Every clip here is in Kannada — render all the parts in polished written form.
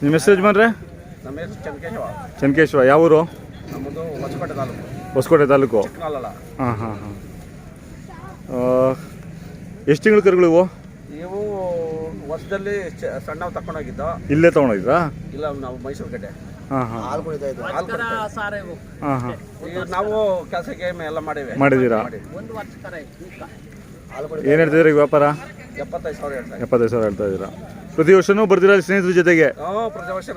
ನಿಮ್ಮ ಹೆಸರು ಯಜಮಾನ್ರೆ? ನಮ್ಮ ಹೆಸರು ಚನ್ಕೇಶವ. ಚನ್ಕೇಶ್ವ. ಯಾವ ಊರು? ನಮ್ಮದು ಹೊಸಕೋಟೆ ತಾಲೂಕು. ಹೊಸಕೋಟೆ ತಾಲೂಕು. ಹಾಂ ಹಾಂ ಹಾಂ. ಎಷ್ಟು ತಿಂಗಳು ಕರುಗಳು ಇವು? ಇವು ವರ್ಷದಲ್ಲಿ ಸಣ್ಣವು ತಗೊಂಡೋಗಿದ್ದು. ಇಲ್ಲೇ ತೊಗೊಂಡೋಗಿದ್ರಾ? ಇಲ್ಲ, ನಾವು ಮೈಸೂರು ಕಡೆ. ಹಾಂ ಹಾಂ ಹಾಲು ಕುಡಿತಾ ಇದ್ವು. ಹಾಂ ಹಾಂ. ಈಗ ನಾವು ಕೆಲಸಕ್ಕೆ ಎಲ್ಲ ಮಾಡಿದ್ದೀರಾ? ಏನು ಹೇಳ್ತಿದ್ದೀರಾ ಈಗ ವ್ಯಾಪಾರ? 75,000 ಹೇಳ್ತಾರೆ. 75,000 ಹೇಳ್ತಾ ಇದ್ದೀರಾ? ಪ್ರತಿ ವರ್ಷನೂ ಬರ್ತೀರಾ ಸ್ನೇಹಿತರ ಜೊತೆಗೆ? ಪ್ರತಿ ವರ್ಷ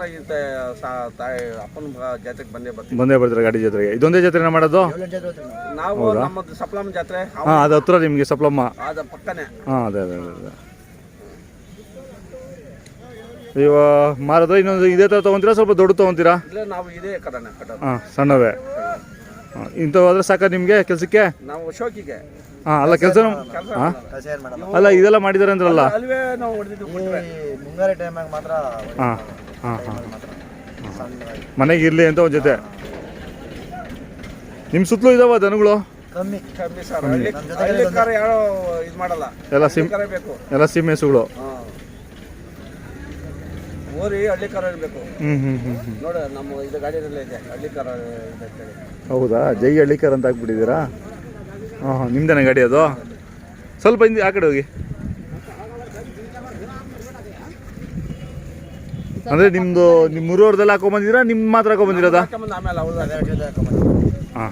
ಅಪ್ಪನ ಜಾತ್ರೆಗೆ ಬಂದೇ ಬರ್ತೀರಾ ಗಾಡಿ ಜಾತ್ರೆಗೆ? ಇದೊಂದೇ ಜಾತ್ರೆನ ಮಾಡೋದು? ನಾವು ನಮ್ಮದು ಸಪ್ಲಮ್ಮ ಜಾತ್ರೆ. ಹಾಂ, ಅದು ಹತ್ರ ನಿಮಗೆ ಸಪ್ಲಮ್ಮ? ಅದು ಪಕ್ಕನೇ. ಹಾಂ, ಅದೇ ಅದೇ ಅದೇ. ಇವ ಮಾರೋದು ಇನ್ನೊಂದು ಇದೇ ಥರ ತೊಗೊತೀರಾ, ಸ್ವಲ್ಪ ದೊಡ್ಡ ತೊಗೊತೀರಾ? ಇಲ್ಲ, ನಾವು ಇದೇ ಕಡನೆ. ಹಾಂ, ಸಣ್ಣವೇ. ಹಾಂ, ಇಂಥವಾದ್ರೆ ಸಾಕ ನಿಮಗೆ ಕೆಲಸಕ್ಕೆ? ನಾವು ಶೋಕಿಗೆ. ಹಾಂ, ಅಲ್ಲ ಕೆಲಸ. ಹಾಂ, ಅಲ್ಲ ಇದೆಲ್ಲ ಮಾಡಿದ್ದಾರೆ ಅಂದ್ರಲ್ಲ? ಅಲ್ವೇ ನಾವು ಹೊಡೆದಿದ್ದು ಮುಂಗಾರಿ ಟೈಮಾಗ ಮಾತ್ರ. ಹಾಂ ಹಾಂ ಹಾಂ. ಮನೆಗೆ ಇರಲಿ ಅಂತ ಒಂದು ಜೊತೆ. ನಿಮ್ಮ ಸುತ್ತಲೂ ಇದಾವ ದನಗಳು? ಕಮ್ಮಿ ಸರ್. ಹಳ್ಳಿ ಕಾರ ಯಾರೋ ಇದು ಮಾಡಲ್ಲ. ಎಲ್ಲ ಸೀಮೆಸುಗಳು. ಓರಿ ಹಳ್ಳಿ ಕಾರ ಇರಬೇಕು. ನೋಡಿ, ನಮ್ಮ ಇದು ಗಾಡಿಯಲ್ಲೇ ಇದೆ ಹಳ್ಳಿ ಕಾರ. ಹೌದಾ? ಜೈ ಹಳ್ಳಿ ಕಾರ ಅಂತ ಹಾಕ್ಬಿಟ್ಟಿದ್ದೀರಾ? ಹಾಂ ಹಾಂ. ನಿಮ್ದೇನೆ ಗಾಡಿ ಅದು? ಸ್ವಲ್ಪ ಹಿಂದೆ ಆ ಕಡೆ ಹೋಗಿ. ಅಂದರೆ ನಿಮ್ಮದು ನಿಮ್ಮ ಊರವ್ರದ್ದೆಲ್ಲ ಹಾಕೊಂಬಂದಿದ್ದೀರಾ? ನಿಮ್ಮ ಮಾತ್ರ ಹಾಕೊಂಬಂದಿರೋದಾ? ಆಮೇಲೆ ಹಾಂ.